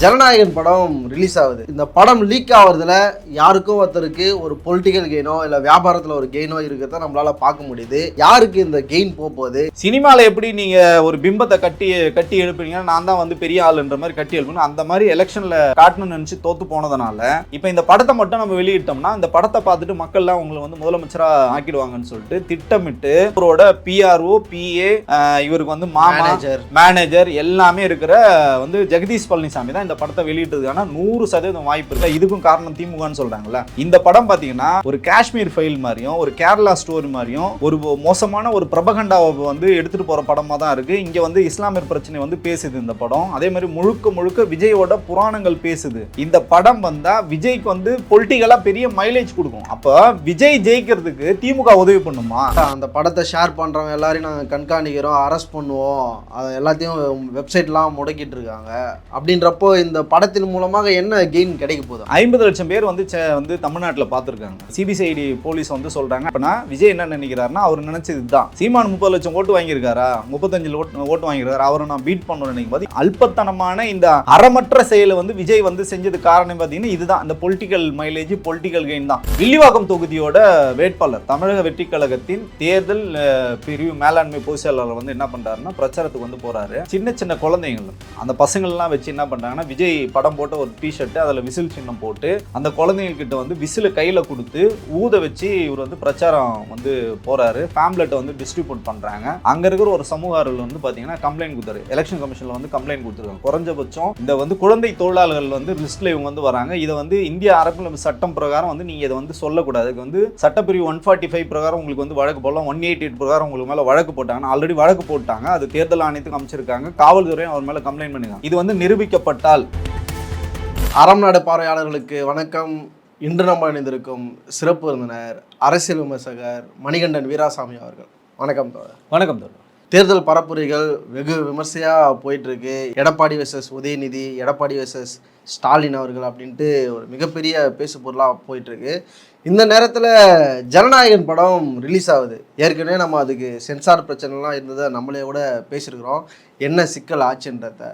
ஜனநாயகன் படம் ரிலீஸ் ஆகுது. இந்த படம் லீக் ஆகுறதுல யாருக்கும் ஒருத்தருக்கு ஒரு பொலிட்டிக்கல் கெயினோ இல்லை வியாபாரத்தில் ஒரு கெயினோ இருக்கிறத நம்மளால பார்க்க முடியுது. யாருக்கு இந்த கெயின் போகுது? சினிமாவில் எப்படி நீங்க ஒரு பிம்பத்தை கட்டி எழுப்புறீங்க, நான் தான் வந்து பெரிய ஆளுன்ற மாதிரி கட்டி எழுப்பணும், அந்த மாதிரி எலெக்ஷன்ல காட்டணும்னு நினைச்சு தோத்து போனதுனால இப்போ இந்த படத்தை மட்டும் நம்ம வெளியிட்டோம்னா இந்த படத்தை பார்த்துட்டு மக்கள்லாம் உங்களை வந்து முதலமைச்சரா ஆக்கிடுவாங்கன்னு சொல்லிட்டு திட்டமிட்டு அவரோட பிஆர்ஓ பிஏ இவருக்கு வந்து மேனேஜர் எல்லாமே இருக்கிற வந்து ஜெகதீஷ் பழனிசாமி தான் இந்த படத்தை வெளியிட்டதுக்கான 100% வாய்ப்பு இருக்கு. இதுக்கும் காரணம் திமுகன்னு சொல்றாங்கல்ல. இந்த படம் பாத்தீங்கன்னா ஒரு காஷ்மீர் ஃபைல் மாதிரியும் ஒரு கேரளா ஸ்டோரி மாதிரியும் ஒரு மோசமான ஒரு பிரபகண்டாவை வந்து எடுத்துட்டு போற படமா தான் இருக்கு. இங்க வந்து இஸ்லாமியர் பிரச்சனை வந்து பேசுது இந்த படம். அதே மாதிரி முழுக்க விஜயோட புராணங்கள் பேசுது. இந்த படம் வந்தா விஜய்க்கு வந்து பொலிட்டிக்கலா பெரிய மைலேஜ் கொடுக்கும். அப்ப விஜய் ஜெயிக்கிறதுக்கு திமுக உதவி பண்ணுமா? அந்த படத்தை ஷேர் பண்றவங்க எல்லாரையும் நாங்க கண்காணிக்கிறோம், அரெஸ்ட் பண்ணுவோம், எல்லாத்தையும் வெப்சைட்லாம் முடக்கிட்டு இருக்காங்க அப்படின்றப்போ இந்த படத்தின் மூலமாக என்ன கெயின் கிடைக்க போகுது? 50 லட்சம் பேர் வந்து தமிழ்நாட்டில் பார்த்துருக்காங்க. சிபிசிஐடி போலீஸ் வந்து சொல்றாங்க. அப்படின்னா விஜய் என்ன நினைக்கிறாருன்னா, அவர் நினைச்சது இதுதான். சீமான் 30 லட்சம் ஓட்டு வாங்கியிருக்காரா, 35 ஓட்டு வாங்கியிருக்காரு, அவரை நான் பீட் பண்ணணும்னு நினைக்கும் போது அல்பத்தனமான இந்த அறமற்ற செயலை வந்து விஜய் வந்து செஞ்சது காரணம் பார்த்தீங்கன்னா இதுதான். இந்த பொலிட்டிக்கல் மைலேஜ், பொலிட்டிக்கல் கெயின் தான். வில்லிவாக்கம் தொகுதியோட வேட்பாளர் தமிழக வெற்றி கழகத்தின் தேர்தல் பிரிவு மேலாண்மை பொதுச் செயலாளர் வந்து என்ன பண்றாருன்னா பிரச்சாரத்துக்கு வந்து போறாரு. சின்ன குழந்தைகள் அந்த பசங்கள்லாம் வச்சு என்ன பண்றாங்கன்னா, விஜய் படம் போட்ட ஒரு டிஷர்ட், அதில் விசில் சின்னம் போட்டு அந்த குழந்தைங்கள்கிட்ட வந்து விசில் கையில் கொடுத்து ஊத வச்சு இவர் வந்து பிரச்சாரம் வந்து போறாரு. ஃபேம்லெட்டை வந்து டிஸ்ட்ரிபியூட் பண்றாங்க. அங்க இருக்கிற ஒரு சமூக ஆர்வலர் வந்து பாத்தீங்கன்னா கம்ப்ளைண்ட் கொடுத்தாரு. எலெக்ஷன் கமிஷன்ல வந்து கம்ப்ளைண்ட் கொடுத்துருக்காங்க. குறைஞ்சபட்சம் இந்த வந்து குழந்தை தொழிலாளர்கள் வந்து லிஸ்ட்ல இவங்க வந்து வராங்க. இதை வந்து இந்திய அரசியல் சட்டம் பிரகாரம் வந்து நீங்க இதை வந்து சொல்லக்கூடாது. அதுக்கு வந்து சட்டப்பிரிவு 145 பிரகாரம் உங்களுக்கு வந்து வழக்கு போடலாம். 188 பிரகாரம் உங்களுக்கு மேல வழக்கு போட்டாங்க. ஆல்ரெடி வழக்கு போட்டாங்க. அது தேர்தல் ஆணையத்துக்கு அமைச்சிருக்காங்க. காவல்துறையும் அவர் மேல கம்ப்ளைண்ட் பண்ணிருக்காங்க. இது வந்து நிரூபிக்கப்பட்டால். அறம் நாடு பார்வையாளர்களுக்கு வணக்கம். இன்று நம்ம இணைந்திருக்கும் சிறப்பு விருந்தினர் அரசியல் விமர்சகர் மணிகண்டன் வீராசாமி அவர்கள். வணக்கம் தோழர். வணக்கம் தோழர். தேர்தல் பரப்புரைகள் வெகு விமர்சையாக போயிட்டுருக்கு. எடப்பாடி வெர்சஸ் உதயநிதி, எடப்பாடி வெர்சஸ் ஸ்டாலின் அவர்கள் அப்படின்ட்டு ஒரு மிகப்பெரிய பேசு பொருளாக போயிட்டுருக்கு. இந்த நேரத்தில் ஜனநாயகன் படம் ரிலீஸ் ஆகுது. ஏற்கனவே நம்ம அதுக்கு சென்சார் பிரச்சனைலாம் இருந்ததை நம்மளே கூட பேசியிருக்கிறோம், என்ன சிக்கல் ஆச்சுன்றத.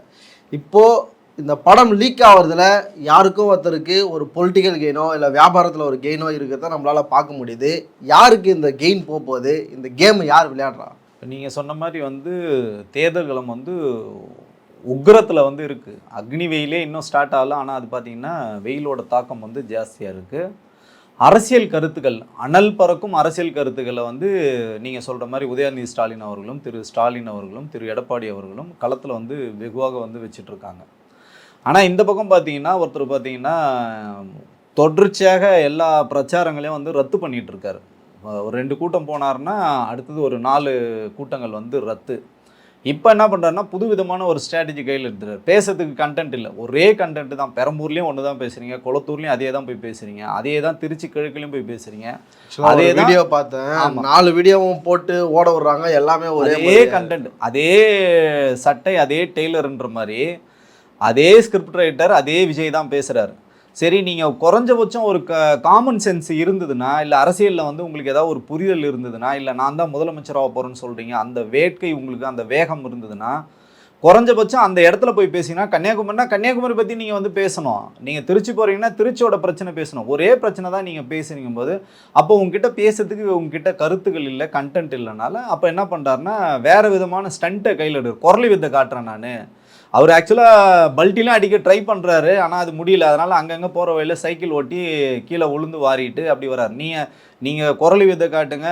இப்போது இந்த படம் லீக் ஆகிறதுல யாருக்கும் ஒருத்தருக்கு ஒரு பொலிட்டிக்கல் கெயினோ இல்லை வியாபாரத்தில் ஒரு கெயினோ இருக்கிறத நம்மளால் பார்க்க முடியுது. யாருக்கு இந்த கெயின் போகுது? இந்த கேம் யார் விளையாடுறா? நீங்கள் சொன்ன மாதிரி வந்து தேர்தல் களம் வந்து உக்ரத்தில் வந்து இருக்குது. அக்னி வெயிலே இன்னும் ஸ்டார்ட் ஆகல. ஆனால் அது பார்த்திங்கன்னா வெயிலோட தாக்கம் வந்து ஜாஸ்தியாக இருக்குது. அரசியல் கருத்துக்கள், அனல் பறக்கும் அரசியல் கருத்துக்களை வந்து நீங்கள் சொல்கிற மாதிரி உதயநிதி ஸ்டாலின் அவர்களும் திரு ஸ்டாலின் அவர்களும் திரு எடப்பாடி அவர்களும் களத்தில் வந்து வெகுவாக வந்து வச்சிட்ருக்காங்க. ஆனால் இந்த பக்கம் பார்த்தீங்கன்னா ஒருத்தர் பார்த்தீங்கன்னா தொடர்ச்சியாக எல்லா பிரச்சாரங்களையும் வந்து ரத்து பண்ணிகிட்ருக்காரு. ஒரு 2 கூட்டம் போனார்னா அடுத்தது ஒரு 4 கூட்டங்கள் வந்து ரத்து. இப்போ என்ன பண்ணுறாருன்னா புதுவிதமான ஒரு ஸ்ட்ராட்டஜி கையில் எடுத்துறாரு. பேசுறதுக்கு கண்டென்ட் இல்லை, ஒரே கண்டென்ட் தான். பெரம்பூர்லேயும் ஒன்று தான் பேசுகிறீங்க, குளத்தூர்லேயும் அதே தான் போய் பேசுகிறீங்க, அதே தான் திருச்சி கிழக்குலையும் போய் பேசுகிறீங்க. அதே வீடியோ பார்த்தேன், 4 வீடியோவும் போட்டு ஓட விடுறாங்க. எல்லாமே ஒரே கண்டென்ட், அதே சட்டை, அதே டெய்லர்ன்ற மாதிரி அதே ஸ்கிரிப்ட் ரைட்டர், அதே விஜய் தான் பேசுகிறாரு. சரி, நீங்கள் குறைஞ்சபட்சம் ஒரு காமன் சென்ஸ் இருந்ததுன்னா, இல்லை அரசியலில் வந்து உங்களுக்கு ஏதாவது ஒரு புரிதல் இருந்ததுன்னா, இல்லை நான் தான் முதலமைச்சராக போகிறேன்னு சொல்கிறீங்க, அந்த வேட்கை உங்களுக்கு, அந்த வேகம் இருந்ததுன்னா, குறைஞ்சபட்சம் அந்த இடத்துல போய் பேசிங்கன்னா, கன்னியாகுமரி பற்றி நீங்கள் வந்து பேசணும். நீங்கள் திருச்சி போகிறீங்கன்னா திருச்சியோட பிரச்சனை பேசணும். ஒரே பிரச்சனை தான் நீங்கள் பேசுறீங்க போது, அப்போ உங்ககிட்ட பேசுறதுக்கு உங்ககிட்ட கருத்துக்கள் இல்லை, கண்டென்ட் இல்லைனால அப்போ என்ன பண்ணுறாருன்னா வேறு விதமான ஸ்டண்ட்டை கையில் எடுக்கும். குரலி வித்தை காட்டுறேன் நான். அவர் ஆக்சுவலாக பல்ட்டிலாம் அடிக்க ட்ரை பண்ணுறாரு, ஆனால் அது முடியல. அதனால் அங்கங்கே போகிற வழியில் சைக்கிள் ஓட்டி கீழே உளுந்து வாரிட்டு அப்படி வர்றாரு. நீங்கள் குரலி வித்தை காட்டுங்க,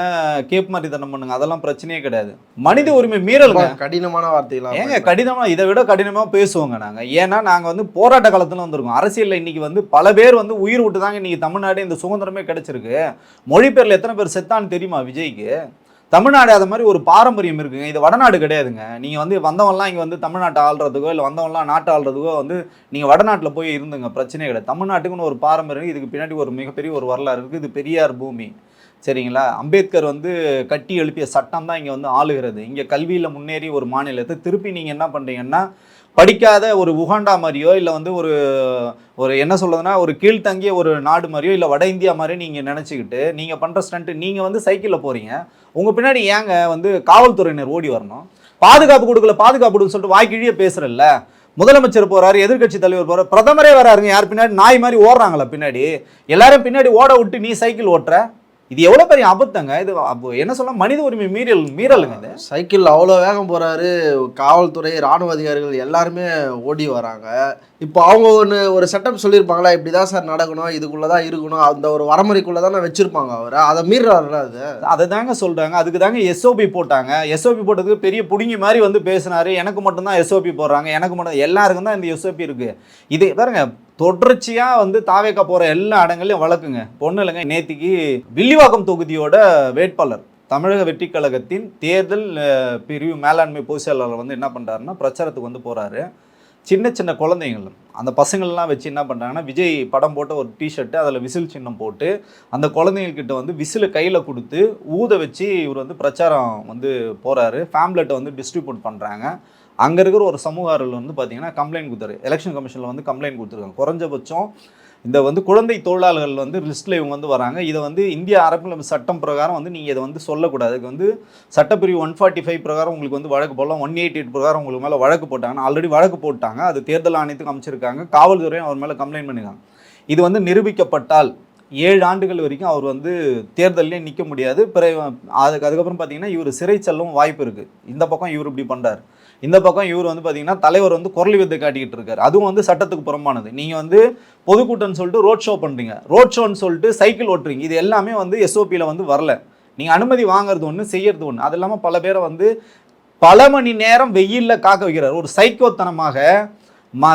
கேப் மாதிரி தனம் பண்ணுங்க, அதெல்லாம் பிரச்சனையே கிடையாது. மனித உரிமை மீறலுங்க, கடினமான வார்த்தைகள் ஏங்க கடினமாக, இதை விட கடினமாக பேசுவோங்க நாங்கள். ஏன்னா நாங்கள் வந்து போராட்ட காலத்தில் வந்திருக்கோம். அரசியலில் இன்றைக்கி வந்து பல பேர் வந்து உயிர் விட்டு தாங்க இன்றைக்கி தமிழ்நாடு இந்த சுதந்திரமே கிடச்சிருக்கு. மொழிபெயரில் எத்தனை பேர் செத்தான்னு தெரியுமா விஜய்க்கு? தமிழ்நாடு அது மாதிரி ஒரு பாரம்பரியம் இருக்குங்க. இது வடநாடு கிடையாதுங்க. நீங்கள் வந்து வந்தவன்லாம் இங்கே வந்து தமிழ்நாட்டை ஆள்றதுக்கோ இல்லை வந்தவன்லாம் நாட்டை ஆள்றதுக்கோ வந்து நீங்கள் வடநாட்டில் போய் இருந்துங்க, பிரச்சனையே கிடையாது. தமிழ்நாட்டுக்குன்னு ஒரு பாரம்பரியம், இதுக்கு பின்னாடி ஒரு மிகப்பெரிய ஒரு வரலாறு இருக்குது. இது பெரியார் பூமி, சரிங்களா? அம்பேத்கர் வந்து கட்டி எழுப்பிய சட்டம் தான் இங்கே வந்து ஆளுகிறது. இங்கே கல்வியில் முன்னேறி ஒரு மாநிலத்தை திருப்பி நீங்கள் என்ன பண்ணுறீங்கன்னா, படிக்காத ஒரு உகாண்டா மாதிரியோ இல்லை வந்து ஒரு என்ன சொல்றதுன்னா ஒரு கீழ்த்தங்கிய ஒரு நாடு மாதிரியோ இல்லை வட இந்தியா மாதிரியோ நீங்கள் நினச்சிக்கிட்டு நீங்கள் பண்ணுற ஸ்டண்ட்டு, நீங்கள் வந்து சைக்கிளில் போகிறீங்க, உங்கள் பின்னாடி ஏங்க வந்து காவல்துறையினர் ஓடி வரணும்? பாதுகாப்பு கொடுக்கல, பாதுகாப்பு கொடுக்க சொல்லிட்டு வாய்க்கிழியே பேசுகிறல்ல. முதலமைச்சர் போறாரு, எதிர்க்கட்சி தலைவர் போறாரு, பிரதமரே வராருங்க. யார் பின்னாடி நாய் மாதிரி ஓடுறாங்களா பின்னாடி? எல்லாரும் பின்னாடி ஓட விட்டு நீ சைக்கிள் ஓட்டுற? இது எவ்வளவு பெரிய அபத்தங்க. இது என்ன சொல்ல, மனித உரிமை மீறலுங்க இது. சைக்கிள் அவ்வளோ வேகம் போறாரு, காவல்துறை ராணுவ அதிகாரிகள் எல்லாருமே ஓடி வராங்க. இப்போ அவங்க ஒரு செட்டப் சொல்லியிருப்பாங்களா, இப்படிதான் சார் நடக்கணும், இதுக்குள்ளதான் இருக்கணும், அந்த ஒரு வரமுறைக்குள்ள தானே வச்சிருப்பாங்க. அவரை அதை மீறாருல. அதை தாங்க சொல்றாங்க. அதுக்கு தாங்க எஸ்ஓபி போட்டாங்க. எஸ்ஓபி போட்டதுக்கு பெரிய புடுங்கி மாதிரி வந்து பேசினாரு. எனக்கு மட்டும்தான் எஸ்ஓபி போடுறாங்க, எனக்கு மட்டும், எல்லாருக்கும் தான் இந்த எஸ்ஓபி இருக்கு. இது பாருங்க, தொடர்ச்சியா வந்து தாவேக்கா போற எல்லா இடங்களையும் வழக்குங்க. பொண்ணு இல்லைங்க, நேத்திக்கு வில்லிவாக்கம் தொகுதியோட வேட்பாளர் தமிழக வெற்றி கழகத்தின் தேர்தல் பிரிவு மேலாண்மை பொதுச் செயலாளர் வந்து என்ன பண்றாருன்னா, பிரச்சாரத்துக்கு வந்து போறாரு. சின்ன சின்ன குழந்தைங்கள் அந்த பசங்கள்லாம் வச்சு என்ன பண்ணுறாங்கன்னா, விஜய் படம் போட்ட ஒரு டிஷர்ட்டு, அதில் விசில் சின்னம் போட்டு அந்த குழந்தைங்கள்கிட்ட வந்து விசிலை கையில் கொடுத்து ஊத வச்சு இவர் வந்து பிரச்சாரம் வந்து போகிறாரு. ஃபேம்லெட்டை வந்து டிஸ்ட்ரிபியூட் பண்ணுறாங்க. அங்கே இருக்கிற ஒரு சமூக ஆர்வலர் வந்து பார்த்தீங்கன்னா கம்ப்ளைண்ட் கொடுத்தாரு. எலெக்ஷன் கமிஷனில் வந்து கம்ப்ளைண்ட் கொடுத்துருக்காங்க. குறைஞ்சபட்சம் இந்த வந்து குழந்தை தொழிலாளர்கள் வந்து லிஸ்ட்டில் இவங்க வந்து வராங்க. இதை வந்து இந்திய அரசியல் சட்டம் பிரகாரம் வந்து நீங்கள் இதை வந்து சொல்லக்கூடாது. அதுக்கு வந்து சட்டப்பிரிவு 145 பிரகாரம் உங்களுக்கு வந்து வழக்கு போடலாம். 188 பிரகாரம் உங்களுக்கு மேலே வழக்கு போட்டாங்கன்னா, ஆல்ரெடி வழக்கு போட்டாங்க. அது தேர்தல் ஆணையத்துக்கு அமைச்சிருக்காங்க. காவல்துறையும் அவர் மேலே கம்ப்ளைண்ட் பண்ணியிருக்காங்க. இது வந்து நிரூபிக்கப்பட்டால் 7 ஆண்டுகள் வரைக்கும் அவர் வந்து தேர்தலே நிற்க முடியாது. அதுக்கப்புறம் பார்த்தீங்கன்னா இவர் சிறை செல்லவும் வாய்ப்பு இருக்குது. இந்த பக்கம் இவர் இப்படி பண்ணுறாரு, இந்த பக்கம் இவர் வந்து பார்த்தீங்கன்னா தலைவர் வந்து குரல் வித்தை காட்டிக்கிட்டு இருக்காரு. அதுவும் வந்து சட்டத்துக்கு புறம்பானது. நீங்கள் வந்து பொதுக்கூட்டம்னு சொல்லிட்டு ரோட் ஷோ பண்ணுறீங்க, ரோட் ஷோன்னு சொல்லிட்டு சைக்கிள் ஓட்டுறீங்க. இது எல்லாமே வந்து எஸ்ஓபியில் வந்து வரல. நீங்கள் அனுமதி வாங்குறது ஒன்று, செய்யறது ஒன்று. அது இல்லாமல் பல பேரை வந்து பல மணி நேரம் வெயிலில் காக்க வைக்கிறார். ஒரு சைக்கோத்தனமாக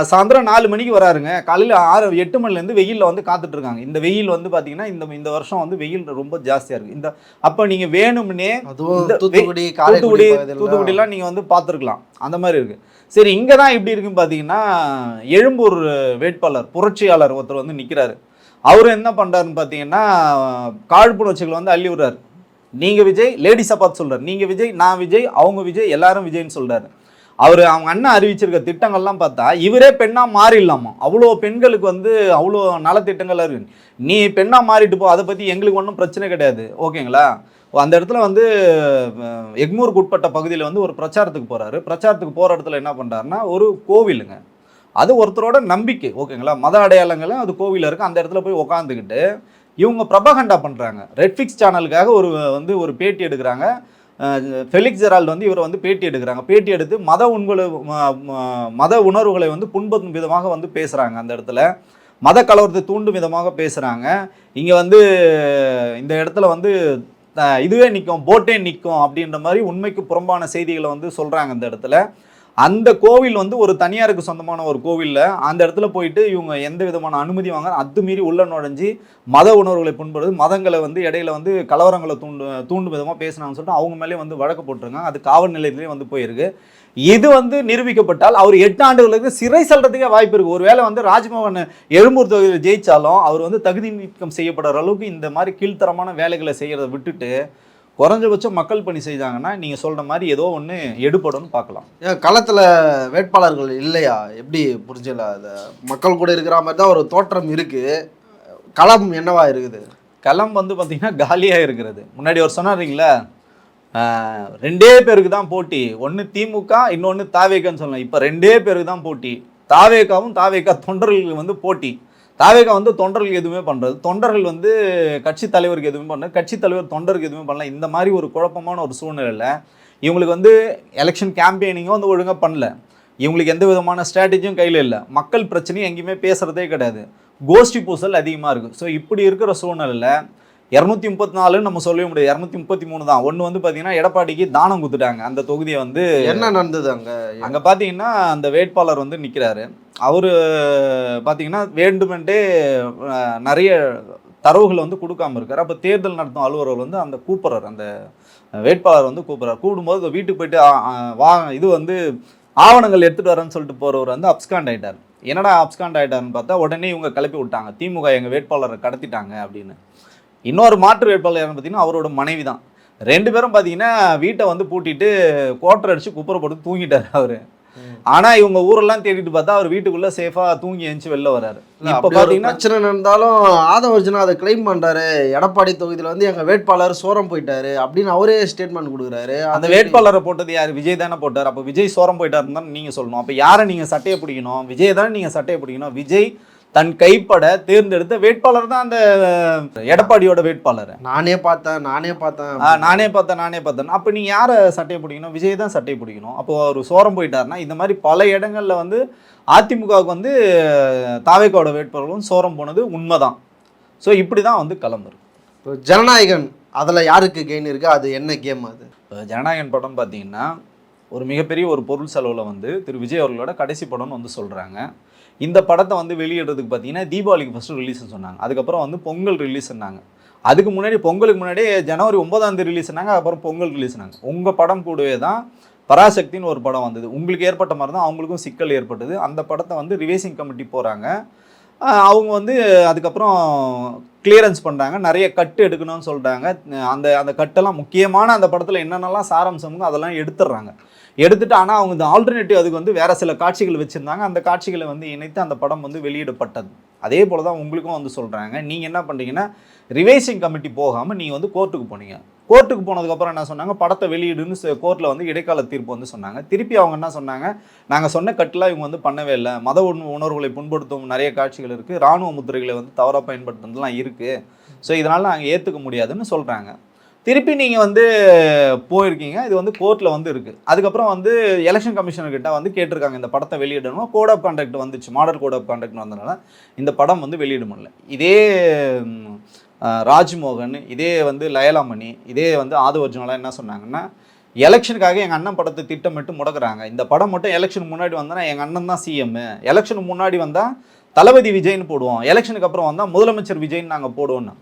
சாயந்தரம் 4 மணிக்கு வராருங்க, காலையில் 6-8 மணிலேருந்து வெயிலில் வந்து காத்துட்ருக்காங்க. இந்த வெயில் வந்து பார்த்தீங்கன்னா இந்த வருஷம் வந்து வெயில் ரொம்ப ஜாஸ்தியாக இருக்குது. அப்போ நீங்கள் வேணும்னே தூத்துக்குடிலாம் நீங்கள் வந்து பார்த்துருக்கலாம். அந்த மாதிரி இருக்குது. சரி, இங்கே தான் எப்படி இருக்குன்னு பார்த்தீங்கன்னா, எழும்பூர் வேட்பாளர் புரட்சியாளர் ஒருத்தர் வந்து நிற்கிறாரு. அவர் என்ன பண்ணுறாருன்னு பார்த்தீங்கன்னா, காழ்ப்புணர்ச்சிகளை வந்து அள்ளி விடுறாரு. நீங்கள் விஜய், லேடிஸை பார்த்து சொல்கிறார், நீங்கள் விஜய், நான் விஜய், அவங்க விஜய், எல்லாரும் விஜய்ன்னு சொல்கிறாரு. அவங்க அண்ணன் அறிவிச்சிருக்க திட்டங்கள்லாம் பார்த்தா இவரே பெண்ணாக மாறிடலாமா? அவ்வளோ பெண்களுக்கு வந்து அவ்வளோ நலத்திட்டங்கள்லாம் இருக்கு. நீ பெண்ணாக மாறிட்டு போ, அதை பற்றி எங்களுக்கு ஒன்றும் பிரச்சனை கிடையாது, ஓகேங்களா? அந்த இடத்துல வந்து எக்மூருக்கு உட்பட்ட பகுதியில் வந்து ஒரு பிரச்சாரத்துக்கு போகிறாரு. பிரச்சாரத்துக்கு போகிற இடத்துல என்ன பண்ணுறாருன்னா, ஒரு கோவிலுங்க, அது ஒருத்தரோட நம்பிக்கை, ஓகேங்களா? மத அடையாளங்களும் அது கோவிலில் இருக்குது. அந்த இடத்துல போய் உட்காந்துக்கிட்டு இவங்க பிரபகண்டா பண்ணுறாங்க. ரெட்ஃபிக்ஸ் சேனலுக்காக ஒரு பேட்டி எடுக்கிறாங்க. ஃபெலிக்ஸ் ஜெரால்டு வந்து இவரை வந்து பேட்டி எடுக்கிறாங்க. பேட்டி எடுத்து மத உணர்வுகளை வந்து புண்படும் விதமாக வந்து பேசுகிறாங்க. அந்த இடத்துல மத கலவரத்தை தூண்டும் விதமாக பேசுகிறாங்க. இங்கே வந்து இந்த இடத்துல வந்து இதுவே நிற்கும், போட்டே நிற்கும் அப்படின்ற மாதிரி உண்மைக்கு புறம்பான செய்திகளை வந்து சொல்கிறாங்க. அந்த இடத்துல அந்த கோவில் வந்து ஒரு தனியாருக்கு சொந்தமான ஒரு கோவிலில் அந்த இடத்துல போயிட்டு இவங்க எந்த விதமான அனுமதி வாங்க அத்துமீறி உள்ள நுழைஞ்சி மத உணர்வுகளை புண்படுது, மதங்களை வந்து இடையில வந்து கலவரங்களை தூண்டும் விதமாக பேசினாங்கன்னு சொல்லிட்டு அவங்க மேலே வந்து வழக்கு போட்டிருக்காங்க. அது காவல் நிலையத்திலே வந்து போயிருக்கு. இது வந்து நிரூபிக்கப்பட்டால் அவர் 8 ஆண்டுகளுக்கு சிறை செல்றதுக்கே வாய்ப்பு இருக்குது. ஒருவேளை வந்து ராஜ்மோகன் எழும்பூர் தொகுதியில் ஜெயிச்சாலும் அவர் வந்து தகுதி நீக்கம் செய்யப்படுற அளவுக்கு இந்த மாதிரி கீழ்த்தரமான வேலைகளை செய்கிறத விட்டுட்டு குறைஞ்சபட்சம் மக்கள் பணி செய்தாங்கன்னா நீங்கள் சொல்கிற மாதிரி ஏதோ ஒன்று எடுபடும்னு பார்க்கலாம். ஏன் களத்தில் வேட்பாளர்கள் இல்லையா? எப்படி புரிஞ்சல? அது மக்கள் கூட இருக்கிற மாதிரி தான் ஒரு தோற்றம் இருக்குது. களம் என்னவா இருக்குது? களம் வந்து பார்த்திங்கன்னா காலியாக இருக்கிறது. முன்னாடி ஒரு சொன்னார்ங்களா, 2 பேருக்கு தான் போட்டி, ஒன்று திமுக, இன்னொன்று தாவேக்கான்னு சொல்லலாம். இப்போ 2 பேருக்கு தான் போட்டி. தாவேக்காவும் தாவேக்கா தொண்டர்களுக்கு வந்து போட்டி. தாவேக்கா வந்து தொண்டர்களுக்கு எதுவுமே பண்ணுறது, தொண்டர்கள் வந்து கட்சி தலைவருக்கு எதுவுமே பண்ணுறது, கட்சி தலைவர் தொண்டருக்கு எதுவுமே பண்ணல. இந்த மாதிரி ஒரு குழப்பமான ஒரு சூழ்நிலையில் இவங்களுக்கு வந்து எலெக்ஷன் கேம்பெயினிங்கும் வந்து ஒழுங்காக பண்ணல. இவங்களுக்கு எந்த விதமான ஸ்ட்ராட்டஜியும் கையில் இல்லை. மக்கள் பிரச்சனையும் எங்கேயுமே பேசுகிறதே கிடையாது. கோஷ்டி பூசல் அதிகமாக இருக்குது. ஸோ இப்படி இருக்கிற சூழ்நிலையில் 234 நம்ம சொல்லவே முடியாது, 233 தான். ஒன்று வந்து பார்த்தீங்கன்னா எடப்பாடிக்கு தானம் கொடுத்துட்டாங்க. அந்த தொகுதியை வந்து என்ன நடந்தது அங்கே பார்த்தீங்கன்னா, அந்த வேட்பாளர் வந்து நிற்கிறாரு. அவர் பார்த்தீங்கன்னா வேண்டுமென்றே நிறைய தரவுகளை வந்து கொடுக்காம இருக்கார். அப்போ தேர்தல் நடத்தும் அலுவலர் வந்து அந்த கூப்பிட்றாரு, அந்த வேட்பாளர் வந்து கூப்பிட்றாரு. கூப்பிடும்போது வீட்டுக்கு போயிட்டு இது வந்து ஆவணங்கள் எடுத்துகிட்டு வரேன்னு சொல்லிட்டு போகிறவர் வந்து அப்ஸ்காண்ட் ஆகிட்டார். என்னடா அப்ஸ்காண்ட் ஆகிட்டாருன்னு பார்த்தா உடனே இவங்க கிளப்பி விட்டாங்க, திமுக எங்கள் வேட்பாளரை கடத்திட்டாங்க அப்படின்னு. இன்னொரு மாற்று வேட்பாளர் பார்த்தீங்கன்னா அவரோட மனைவி தான். 2 பேரும் பார்த்தீங்கன்னா வீட்டை வந்து பூட்டிட்டு கோட்டரை அடித்து குப்புரை போட்டு தூங்கிட்டார் அவர். ஆனா இவங்க ஊரெல்லாம் தேடிட்டு பார்த்தா அவர் வீட்டுக்குள்ள சேஃபா தூங்கி எழுந்து வெளில வராரு. இப்ப அப்படி ஒரு பாத்தீங்கன்னா பிரச்சனை நடந்தாலும் ஆதவர்ஜுனா அதை கிளைம் பண்றாரு. எடப்பாடி தொகுதியில வந்து எங்க வேட்பாளர் சோரம் போயிட்டாரு அப்படின்னு அவரே ஸ்டேட்மெண்ட் கொடுக்குறாரு. அந்த வேட்பாளரை போட்டது யாரு? விஜய் தானே போட்டார். அப்ப விஜய் சோரம் போயிட்டாருன்னு தான் நீங்க சொல்லணும். அப்ப யாரை நீங்க சட்டையை பிடிக்கணும்? விஜய் தானே நீங்க சட்டையை பிடிக்கணும். விஜய் தன் கைப்பட தேர்ந்தெடுத்த வேட்பாளர் தான் அந்த எடப்பாடியோட வேட்பாளர். நானே பார்த்தேன். அப்போ நீ யாரை சட்டையை பிடிக்கணும்? விஜய் தான் சட்டையை பிடிக்கணும். அப்போ அவர் சோரம் போயிட்டாருன்னா இந்த மாதிரி பல இடங்கள்ல வந்து அதிமுகவுக்கு வந்து தாவேக்காவோட வேட்பாளர்களும் சோரம் போனது உண்மைதான். ஸோ இப்படி தான் வந்து கிளம்புரு. இப்போ ஜனநாயகன் அதில் யாருக்கு கெயின் இருக்குது? அது என்ன கேம் அது? இப்போ ஜனநாயகன் படம் பார்த்தீங்கன்னா ஒரு மிகப்பெரிய ஒரு பொருள் செலவில் வந்து திரு விஜய் அவர்களோட கடைசி படம்னு வந்து சொல்கிறாங்க. இந்த படத்தை வந்து வெளியிடுறதுக்கு பார்த்தீங்கன்னா தீபாவளிக்கு ஃபஸ்ட்டு ரிலீஸ்னு சொன்னாங்க. அதுக்கப்புறம் வந்து பொங்கல் ரிலீஸ்னாங்க. அதுக்கு முன்னாடி பொங்கலுக்கு முன்னாடி ஜனவரி 9ஆம் தேதி ரிலீஸ்னாங்க. அப்புறம் பொங்கல் ரிலீஸ்னாங்க. உங்கள் படம் கூடவே தான் பராசக்தின்னு ஒரு படம் வந்தது. உங்களுக்கு ஏற்பட்ட மாதிரி தான் அவங்களுக்கும் சிக்கல் ஏற்பட்டது. அந்த படத்தை வந்து ரிவைசிங் கமிட்டி போகிறாங்க. அவங்க வந்து அதுக்கப்புறம் கிளியரன்ஸ் பண்ணுறாங்க. நிறைய கட்டு எடுக்கணும்னு சொல்கிறாங்க. அந்த கட்டெல்லாம் முக்கியமான அந்த படத்தில் என்னென்னலாம் சாராம்சமுங்க அதெல்லாம் எடுத்துடுறாங்க. எடுத்துட்டு ஆனால் அவங்க இந்த ஆல்டர்னேட்டிவ் அதுக்கு வந்து வேறு சில காட்சிகள் வச்சுருந்தாங்க. அந்த காட்சிகளை வந்து இணைத்து அந்த படம் வந்து வெளியிடப்பட்டது. அதே போல் தான் உங்களுக்கும் வந்து சொல்கிறாங்க. நீங்கள் என்ன பண்ணுறீங்கன்னா ரிவைசிங் கமிட்டி போகாமல் நீங்கள் வந்து கோர்ட்டுக்கு போனீங்க. கோர்ட்டுக்கு போனதுக்கப்புறம் என்ன சொன்னாங்க? படத்தை வெளியிடுன்னு கோர்ட்டில் வந்து இடைக்கால தீர்ப்பு வந்து சொன்னாங்க. திருப்பி அவங்க என்ன சொன்னாங்க? நாங்கள் சொன்ன கட்டெலாம் இவங்க வந்து பண்ணவே இல்லை. மத உணர்வுகளை புண்படுத்தும் நிறைய காட்சிகள் இருக்குது. இராணுவ முத்திரைகளை வந்து தவறாக பயன்படுத்துறதுலாம் இருக்குது. ஸோ இதனால் நாங்கள் ஏற்றுக்க முடியாதுன்னு சொல்கிறாங்க. திருப்பி நீங்கள் வந்து போயிருக்கீங்க. இது வந்து கோர்ட்டில் வந்து இருக்குது. அதுக்கப்புறம் வந்து எலெக்ஷன் கமிஷனர்கிட்ட வந்து கேட்டிருக்காங்க இந்த படத்தை வெளியிடணும். கோட் ஆஃப் கான்டக்ட் வந்துச்சு. மாடல் கோட் ஆஃப் கான்டக்ட் வந்ததுனால இந்த படம் வந்து வெளியிட முடியல. இதே ராஜ்மோகன், இதே வந்து லயலாமணி, இதே வந்து ஆதவர்ஜுனாலாம் என்ன சொன்னாங்கன்னா எலெக்ஷனுக்காக எங்கள் அண்ணன் படத்தை திட்டமிட்டு முடக்குறாங்க. இந்த படம் மட்டும் எலெக்ஷன் முன்னாடி வந்தோன்னா எங்கள் அண்ணன் தான் சிஎம். எலெக்ஷனுக்கு முன்னாடி வந்தால் தளபதி விஜய்னு போடுவோம். எலெக்ஷனுக்கு அப்புறம் வந்தால் முதலமைச்சர் விஜய்னு நாங்கள் போடுவோன்னு.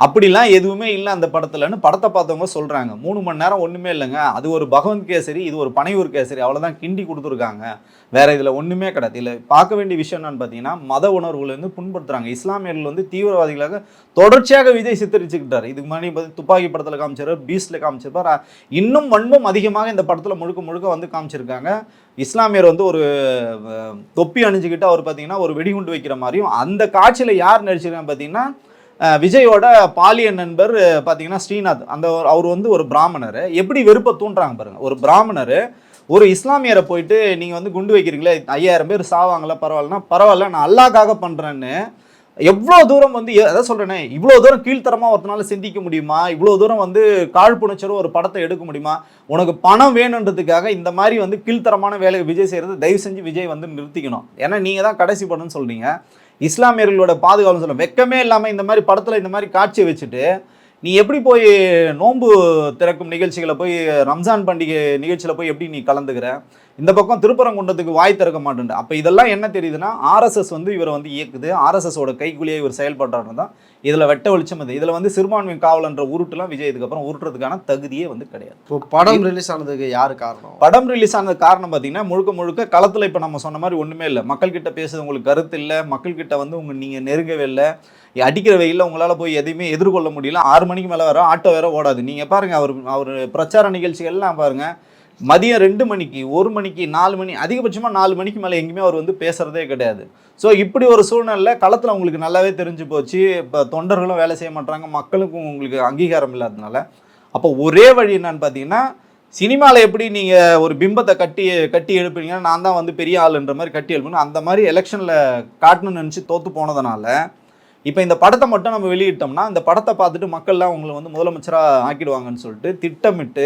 அப்படிலாம் எதுவுமே இல்லை அந்த படத்துலன்னு படத்தை பார்த்தவங்க சொல்கிறாங்க. 3 மணி நேரம் ஒன்றுமே இல்லைங்க. அது ஒரு பகவந்த் கேசரி, இது ஒரு பனையூர் கேசரி, அவ்வளோதான் கிண்டி கொடுத்துருக்காங்க. வேறு இதில் ஒன்றுமே கிடையாது. இல்லை பார்க்க வேண்டிய விஷயம் என்னன்னு பார்த்தீங்கன்னா மத உணர்வுகளை வந்து புண்படுத்துகிறாங்க. இஸ்லாமியர்கள் வந்து தீவிரவாதிகளாக தொடர்ச்சியாக விஜய் சித்தரிச்சுக்கிட்டார். இதுக்கு முன்னாடி துப்பாக்கி படத்தில் காமிச்சிருப்பார், பீஸ்டில் காமிச்சிருப்பார். இன்னும் வன்மம் அதிகமாக இந்த படத்தில் முழுக்க முழுக்க வந்து காமிச்சிருக்காங்க. இஸ்லாமியர் வந்து ஒரு தொப்பி அணிஞ்சுக்கிட்டு அவர் பார்த்தீங்கன்னா ஒரு வெடிகுண்டு வைக்கிற மாதிரியும் அந்த காட்சியில் யார் நடிச்சிருக்காங்க பார்த்தீங்கன்னா விஜயோட பாலிய நண்பர் பார்த்தீங்கன்னா ஸ்ரீநாத். அவர் வந்து ஒரு பிராமணர். எப்படி வெறுப்பை தூண்டுறாங்க பாருங்கள். ஒரு பிராமணர் ஒரு இஸ்லாமியரை போயிட்டு நீங்கள் வந்து குண்டு வைக்கிறீங்களே 5000 பேர் சாவாங்களா பரவாயில்ல நான் அல்லாஹ்க்காக பண்ணுறேன்னு எவ்வளோ தூரம் வந்து அதான் சொல்கிறேனே, இவ்வளோ தூரம் கீழ்த்தரமாக ஒருத்தனால சிந்திக்க முடியுமா? இவ்வளோ தூரம் வந்து காழ்ப்புணர்ச்சியோட ஒரு படத்தை எடுக்க முடியுமா? உனக்கு பணம் வேணுன்றதுக்காக இந்த மாதிரி வந்து கீழ்த்தரமான வேலையை விஜய் செய்கிறது தயவு செஞ்சு விஜய் வந்து நிறுத்திக்கணும். ஏன்னா நீங்கள் தான் கடைசி படம்னு சொல்கிறீங்க. இஸ்லாமியர்களோட பாதுகாப்பு சொல்ல வெக்கமே இல்லாமல் இந்த மாதிரி படத்தில் இந்த மாதிரி காட்சியை வச்சுட்டு நீ எப்படி போய் நோன்பு திறக்கும் நிகழ்ச்சிகளை போய் ரம்ஜான் பண்டிகை நிகழ்ச்சியில் போய் எப்படி நீ கலந்துக்கிற? இந்த பக்கம் திருப்பரங்குன்றத்துக்கு வாய் திறக்க மாட்டேன். அப்போ இதெல்லாம் என்ன தெரியுதுன்னா ஆர்எஸ்எஸ் வந்து இவரை வந்து இயக்குது. ஆர்எஸ்எஸோட கைக்குள்ளேயே இவர் செயல்படுறாரு தான் இதில் வெட்ட வெளிச்சம். இதில் வந்து சிறுபான்மை காவலன்ற உருட்டுலாம் விஜய் இதுக்கப்புறம் உருட்டுறதுக்கான தகுதியே வந்து கிடையாது. இப்போ படம் ரிலீஸ் ஆனதுக்கு யார் காரணம்? படம் ரிலீஸ் ஆனதுக்கு காரணம் பார்த்தீங்கன்னா முழுக்க களத்தில் இப்போ நம்ம சொன்ன மாதிரி ஒன்றுமே இல்லை. மக்கள்கிட்ட பேசுறது உங்களுக்கு கருத்து இல்லை. மக்கள்கிட்ட வந்து நீங்கள் நெருங்கவே இல்லை. அடிக்கிற வெயிலில் உங்களால் போய் எதையுமே எதிர்கொள்ள முடியல. 6 மணிக்கு மேலே வர ஆட்டோ வேற ஓடாது. நீங்கள் பாருங்கள் அவர் பிரச்சார நிகழ்ச்சிகள்லாம் பாருங்கள். மதியம் 2 மணிக்கு 1 மணிக்கு 4 மணி அதிகபட்சமாக 4 மணிக்கு மேலே எங்கேயுமே அவர் வந்து பேசுகிறதே கிடையாது. ஸோ இப்படி ஒரு சூழ்நிலை களத்தில் உங்களுக்கு நல்லாவே தெரிஞ்சு போச்சு. இப்போ தொண்டர்களும் வேலை செய்ய மாட்டாங்க, மக்களுக்கும் உங்களுக்கு அங்கீகாரம் இல்லாததுனால. அப்போ ஒரே வழி என்னன்னு பார்த்தீங்கன்னா சினிமாவில் எப்படி நீங்கள் ஒரு பிம்பத்தை கட்டி எழுப்புறீங்கன்னா நான் தான் வந்து பெரிய ஆளுன்ற மாதிரி கட்டி எழுப்பணும். அந்த மாதிரி எலெக்ஷனில் காட்டணும்னு நினச்சி தோற்று போனதுனால இப்போ இந்த படத்தை மட்டும் நம்ம வெளியிட்டோம்னா இந்த படத்தை பார்த்துட்டு மக்கள்லாம் உங்களை வந்து முதலமைச்சராக ஆக்கிடுவாங்கன்னு சொல்லிட்டு திட்டமிட்டு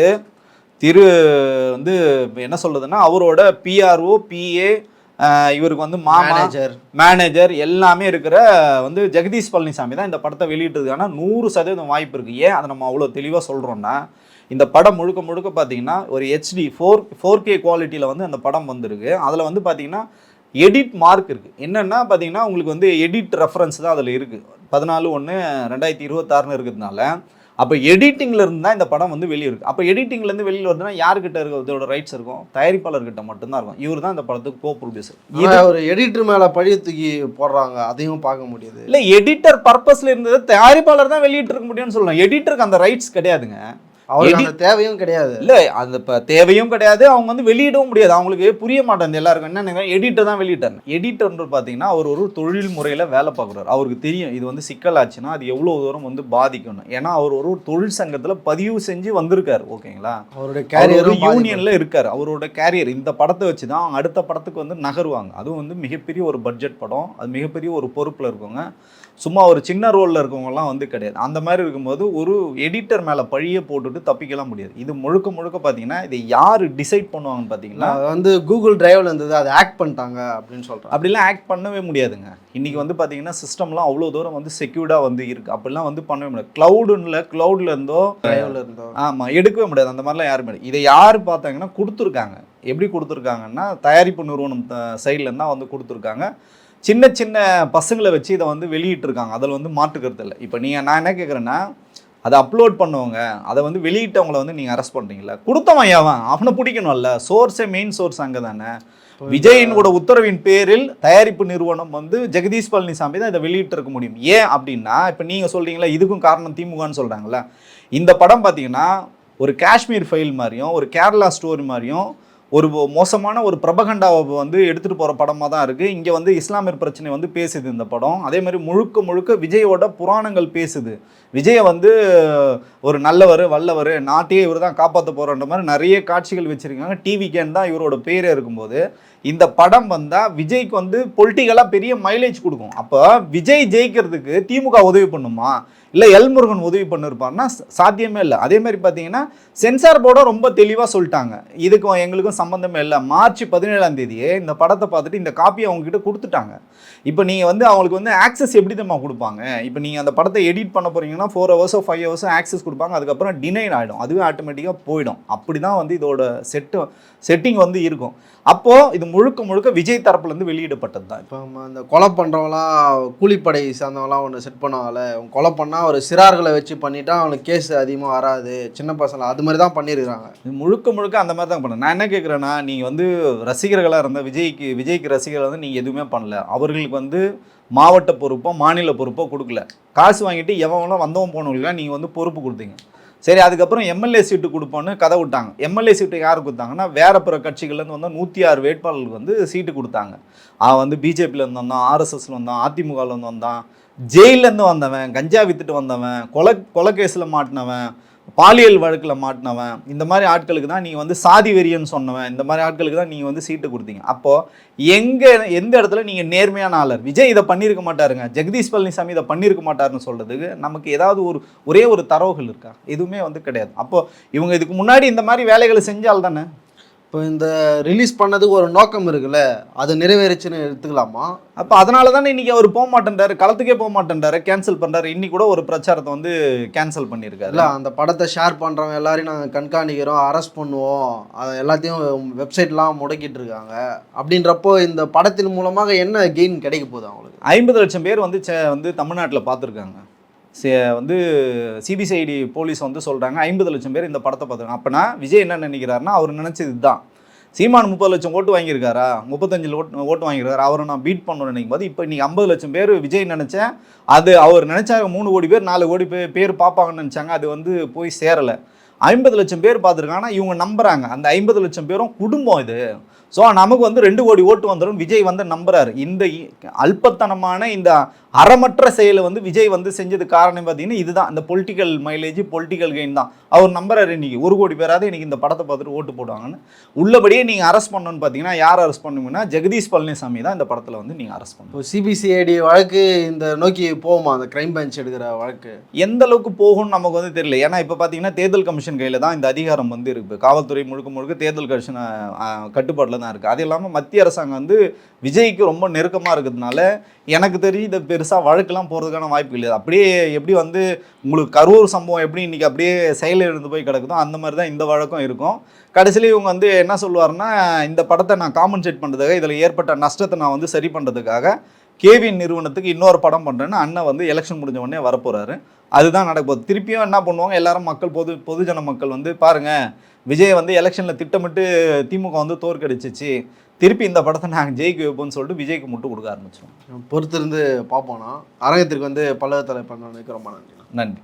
வந்து என்ன சொல்றதுன்னா அவரோட பிஆர்ஓ பிஏ இவருக்கு வந்து மேனேஜர் எல்லாமே இருக்கிற வந்து ஜெகதீஷ் பழனிசாமி தான் இந்த படத்தை வெளியிட்டதுக்கான 100% வாய்ப்பு இருக்குது. ஏன் அதை நம்ம அவ்வளோ தெளிவாக சொல்கிறோன்னா இந்த படம் முழுக்க பார்த்தீங்கன்னா ஒரு HD 4K குவாலிட்டியில் வந்து அந்த படம் வந்திருக்கு. அதில் வந்து பார்த்தீங்கன்னா எடிட் மார்க் இருக்குது. என்னென்னா பார்த்தீங்கன்னா உங்களுக்கு வந்து எடிட் ரெஃபரன்ஸ் தான் அதில் இருக்குது. 14/1/2026 இருக்கிறதுனால அப்போ எடிட்டிங்லேருந்து தான் இந்த படம் வந்து வெளியே இருக்குது. அப்போ எடிட்டிங்லேருந்து வெளியில் வருதுன்னா யாருக்கிட்ட இருக்கிறதோட ரைட்ஸ் இருக்கும்? தயாரிப்பாளர்கிட்ட மட்டும்தான் இருக்கும். இவர் தான் இந்த படத்துக்கு கோ ப்ரொடியூசர். இது ஒரு எடிட்டர் மேலே பழிய தூக்கி போடுறாங்க, அதையும் பார்க்க முடியுது. இல்லை எடிட்டர் பர்பஸில் இருந்தது தயாரிப்பாளர் தான் வெளியிட்டு இருக்க முடியும்னு சொல்லலாம். எடிட்டருக்கு அந்த ரைட்ஸ் கிடையாதுங்க. அவருக்கு அந்த தேவையும் கிடையாது. இல்லை அது இப்போ தேவையும் கிடையாது, அவங்க வந்து வெளியிடவும் முடியாது. அவங்களுக்கு புரிய மாட்டேங்குது எல்லாருக்கும். என்ன எடிட்டர் தான் வெளியிட்டார். எடிட்டர்னு பார்த்தீங்கன்னா அவர் ஒரு தொழில் முறையில் வேலை பார்க்குறாரு. அவருக்கு தெரியும் இது வந்து சிக்கலாச்சுன்னா அது எவ்வளோ தூரம் வந்து பாதிக்கணும். ஏன்னா அவர் ஒரு தொழில் சங்கத்தில் பதிவு செஞ்சு வந்திருக்காரு. ஓகேங்களா, அவருடைய கேரியரும் யூனியனில் இருக்கார். அவரோட கேரியர் இந்த படத்தை வச்சு தான் அவங்க அடுத்த படத்துக்கு வந்து நகருவாங்க. அதுவும் வந்து மிகப்பெரிய ஒரு பட்ஜெட் படம், அது மிகப்பெரிய ஒரு பொறுப்பில் இருக்கவங்க, சும்மா ஒரு சின்ன ரோலில் இருக்கவங்கலாம் வந்து கிடையாது. அந்த மாதிரி இருக்கும்போது ஒரு எடிட்டர் மேலே பழியை போட்டுட்டு தப்பிக்கலாம் முடியாது. இது முழுக்க முழுக்க பார்த்தீங்கன்னா இதை யார் டிசைட் பண்ணுவாங்கன்னு பார்த்தீங்கன்னா வந்து கூகுள் டிரைவில் இருந்தது, அதை ஆக்ட் பண்ணிட்டாங்க அப்படின்னு சொல்கிறேன். அப்படிலாம் ஆக்ட் பண்ணவே முடியாதுங்க. இன்றைக்கி வந்து பார்த்தீங்கன்னா சிஸ்டம்லாம் அவ்வளோ தூரம் வந்து செக்யூர்டாக வந்து இருக்குது. அப்படிலாம் வந்து பண்ணவே முடியாது. க்ளவுடில் இருந்தோ டிரைவில் இருந்தோ ஆமாம் எடுக்கவே முடியாது. அந்த மாதிரிலாம் யாருமே இதை யார் பார்த்தாங்கன்னா கொடுத்துருக்காங்க. எப்படி கொடுத்துருக்காங்கன்னா தயாரிப்பு நிறுவனம் சைட்லேருந்து தான் வந்து கொடுத்துருக்காங்க. சின்ன சின்ன பசங்களை வச்சு இதை வந்து வெளியிட்டிருக்காங்க. அதில் வந்து மாற்றுக்கிறது இல்லை. இப்போ நான் என்ன கேட்குறேன்னா, அதை அப்லோட் பண்ணுவாங்க, அதை வந்து வெளியிட்டவங்களை வந்து நீங்கள் அரெஸ்ட் பண்ணுறீங்களா? கொடுத்தவன் அவனை பிடிக்கணும்ல. சோர்ஸே மெயின் சோர்ஸ் அங்கே தானே. விஜயினோட உத்தரவின் பேரில் தயாரிப்பு நிறுவனம் வந்து ஜெகதீஷ் பழனிசாமி தான் இதை வெளியிட்டு இருக்க முடியும். ஏன் அப்படின்னா இப்போ நீங்கள் சொல்கிறீங்களா இதுக்கும் காரணம் திமுகன்னு சொல்கிறாங்களா? இந்த படம் பார்த்தீங்கன்னா ஒரு காஷ்மீர் ஃபைல் மாதிரியும் ஒரு கேரளா ஸ்டோரி மாதிரியும் ஒரு மோசமான ஒரு பிரபகண்டாவை வந்து எடுத்துகிட்டு போகிற படமாக தான் இருக்குது. இங்கே வந்து இஸ்லாமியர் பிரச்சனை வந்து பேசுது இந்த படம். அதே மாதிரி முழுக்க முழுக்க விஜயோட புராணங்கள் பேசுது. விஜயை வந்து ஒரு நல்லவர் வல்லவர், நாட்டையே இவர் தான் காப்பாற்ற போகிறன்ற மாதிரி நிறைய காட்சிகள் வச்சுருக்காங்க. டிவிகேன் தான் இவரோட பேரே இருக்கும்போது இந்த படம் வந்தால் விஜய்க்கு வந்து பொலிட்டிக்கலாக பெரிய மைலேஜ் கொடுக்கும். அப்போ விஜய் ஜெயிக்கிறதுக்கு திமுக உதவி பண்ணுமா, இல்லை எல்முருகன் உதவி பண்ணிருப்பாருன்னா சாத்தியமே இல்லை. அதே மாதிரி பார்த்தீங்கன்னா சென்சார் போர்டும் ரொம்ப தெளிவாக சொல்லிட்டாங்க, இதுக்கும் எங்களுக்கும் சம்மந்தமே இல்லை. மார்ச் 17ஆம் தேதியே இந்த படத்தை பார்த்துட்டு இந்த காப்பியை அவங்ககிட்ட கொடுத்துட்டாங்க. இப்போ நீங்கள் வந்து அவங்களுக்கு வந்து ஆக்சஸ் எப்படி தான் கொடுப்பாங்க? இப்போ நீங்கள் அந்த படத்தை எடிட் பண்ண போகிறீங்கன்னா 4 hours 5 hours ஆக்சஸ் கொடுப்பாங்க. அதுக்கப்புறம் டினைன் ஆகிடும், அதுவே ஆட்டோமேட்டிக்காக போயிடும். அப்படி தான் வந்து இதோட செட்டிங் வந்து இருக்கும். அப்போது இது முழுக்க முழுக்க விஜய் தரப்புலேருந்து வெளியிடப்பட்டது தான். இப்போ அந்த கொலை பண்ணுறவங்களாம் கூலிப்படை சார்ந்தவங்களாம் ஒன்று செட் பண்ணுவாங்கல்ல, கொலை பண்ணால் ஒரு சிறார்களை வச்சு பண்ணிட்டா அவனுக்கு கேஸ் அதிகமாக வராது, சின்ன பசங்க அது மாதிரி தான் பண்ணியிருக்கிறாங்க. இது முழுக்க அந்த மாதிரி தான் பண்ண. நான் என்ன கேட்குறேன்னா, நீங்கள் வந்து ரசிகர்களாக இருந்தால் விஜய்க்கு ரசிகர்கள் வந்து நீங்கள் எதுவுமே பண்ணல. அவர்களுக்கு வந்து மாவட்ட பொறுப்போ மாநில பொறுப்போ கொடுக்கல. காசு வாங்கிட்டு எவனும் வந்தவன் போனவங்களுக்குலாம் நீங்கள் வந்து பொறுப்பு கொடுத்தீங்க. சரி, அதுக்கப்புறம் எம்எல்ஏ சீட்டு கொடுப்போன்னு கதை விட்டாங்க. எம்எல்ஏ சீட்டு யார் கொடுத்தாங்கன்னா வேற பிற கட்சிகள்லேருந்து வந்து 106 வேட்பாளர்களுக்கு வந்து சீட்டு கொடுத்தாங்க. அவன் வந்து பிஜேபியிலேருந்து வந்தான், ஆர்எஸ்எஸ்ல வந்தான், அதிமுகலேருந்து வந்தான், ஜெயிலேருந்து வந்தவன், கஞ்சா வித்துட்டு வந்தவன், கொலை கேஸில் மாட்டினவன், பாலியல் வழக்கில் மாட்டினவன், இந்த மாதிரி ஆட்களுக்கு தான் நீங்கள் வந்து சாதி வெறியன்னு சொன்னவன், இந்த மாதிரி ஆட்களுக்கு தான் நீங்கள் வந்து சீட்டு கொடுத்தீங்க. அப்போது எந்த இடத்துல நீங்கள் நேர்மையான ஆளர்? விஜய் இதை பண்ணியிருக்க மாட்டாருங்க, ஜெகதீஷ் பழனிசாமி இதை பண்ணியிருக்க மாட்டாருன்னு சொல்கிறதுக்கு நமக்கு ஏதாவது ஒரே ஒரு தரவுகள் இருக்கா? எதுவுமே வந்து கிடையாது. அப்போது இவங்க இதுக்கு முன்னாடி இந்த மாதிரி வேலைகளை செஞ்சால் தானே. இப்போ இந்த ரிலீஸ் பண்ணதுக்கு ஒரு நோக்கம் இருக்குல்ல, அது நிறைவேறிச்சுன்னு எடுத்துக்கலாமா? அப்போ அதனால தானே இன்றைக்கி அவர் போக மாட்டேன்றாரு, களத்துக்கே போக மாட்டேன்றாரு, கேன்சல் பண்ணுறாரு. இன்னைக்கு கூட ஒரு பிரச்சாரத்தை வந்து கேன்சல் பண்ணியிருக்காரு. இல்லை, அந்த படத்தை ஷேர் பண்ணுறவங்க எல்லாரையும் நாங்கள் கண்காணிக்கிறோம், அரெஸ்ட் பண்ணுவோம், அதை எல்லாத்தையும் வெப்சைட்லாம் முடக்கிட்டு இருக்காங்க. அப்படின்றப்போ இந்த படத்தின் மூலமாக என்ன கெயின் கிடைக்க போகுது அவங்களுக்கு? 50 லட்சம் பேர் வந்து தமிழ்நாட்டில் பார்த்துருக்காங்க. வந்து சிபிசிஐடி போலீஸ் வந்து சொல்கிறாங்க 50 லட்சம் பேர் இந்த படத்தை பார்த்துருக்காங்க. அப்போனா விஜய் என்ன நினைக்கிறாருன்னா, அவர் நினச்சது இதுதான். சீமான் 30 லட்சம் ஓட்டு வாங்கியிருக்காரா, 35 ஓட்டு வாங்கியிருக்காரு, அவரை நான் பீட் பண்ணணும்னு நினைக்கும் போது இப்போ இன்றைக்கி 50 லட்சம் பேர் விஜய் நினச்சேன். அது அவர் நினச்சாங்க 3 கோடி பேர் 4 கோடி பேர் பார்ப்பாங்கன்னு நினச்சாங்க. அது வந்து போய் சேரலை. 50 லட்சம் பேர் பார்த்துருக்காங்கன்னா இவங்க நம்புகிறாங்க. அந்த 50 லட்சம் பேரும் குடும்பம் இது. ஸோ நமக்கு வந்து 2 கோடி ஓட்டு வந்துடும் விஜய் வந்து நம்புறாரு. இந்த அல்பத்தனமான இந்த அறமற்ற செயலை வந்து விஜய் வந்து செஞ்சது காரணம் பார்த்தீங்கன்னா இதுதான், இந்த பொலிட்டிக்கல் மைலேஜ், பொலிட்டிக்கல் கெயின் தான். அவர் நம்புறாரு இன்னைக்கு 1 கோடி பேராவது இன்னைக்கு இந்த படத்தை பார்த்துட்டு ஓட்டு போடுவாங்கன்னு. உள்ளபடியே நீங்கள் அரெஸ்ட் பண்ணணும்னு பார்த்தீங்கன்னா யார் அரெஸ்ட் பண்ணுவீங்கன்னா ஜெகதீஷ் பழனிசாமி தான் இந்த படத்தில் வந்து நீங்கள் அரெஸ்ட் பண்ணணும். இப்போ சிபிசிஐடி வழக்கு இந்த நோக்கி போகுமா, அந்த கிரைம் பெஞ்ச் எடுக்கிற வழக்கு எந்த அளவுக்கு போகும்னு நமக்கு வந்து தெரியல. ஏன்னா இப்போ பார்த்தீங்கன்னா தேர்தல் கமிஷன் கையில் தான் இந்த அதிகாரம் வந்து இருக்குது. காவல்துறை முழுக்க தேர்தல் கமிஷன் கட்டுப்பாட்டில் தான் இருக்குது. அது இல்லாமல் மத்திய அரசாங்கம் வந்து விஜய்க்கு ரொம்ப நெருக்கமாக இருக்கிறதுனால எனக்கு தெரிஞ்சு இந்த பெருசாக வழக்கெல்லாம் போகிறதுக்கான வாய்ப்பு இல்லை. அப்படியே எப்படி வந்து உங்களுக்கு கரூர் சம்பவம் எப்படி இன்றைக்கி அப்படியே செயலில் இருந்து போய் கிடக்குதோ அந்த மாதிரி தான் இந்த வழக்கம் இருக்கும். கடைசியில் இவங்க வந்து என்ன சொல்லுவாருன்னா, இந்த படத்தை நான் காம்பன்சேட் பண்ணுறதுக்காக, இதில் ஏற்பட்ட நஷ்டத்தை நான் வந்து சரி பண்ணுறதுக்காக கேவிஎன் நிறுவனத்துக்கு இன்னொரு படம் பண்ணுறேன்னு அண்ணன் வந்து எலெக்ஷன் முடிஞ்ச உடனே வரப்போகிறாரு. அதுதான் நடக்கும். திருப்பியும் என்ன பண்ணுவாங்க, எல்லாரும் மக்கள் பொதுஜன மக்கள் வந்து பாருங்கள், விஜய் வந்து எலெக்ஷனில் திட்டமிட்டு திமுக வந்து தோற்கடிச்சிச்சு, திருப்பி இந்த படத்தை நாங்கள் ஜெயிக்க வைப்போம்னு சொல்லிட்டு விஜய்க்கு முட்டு கொடுக்க ஆரம்பிச்சிடும். பொறுத்திருந்து பார்ப்போம்னா. அரங்கத்திற்கு வந்து பல்லவ தலை பண்ண ரொம்ப நன்றி.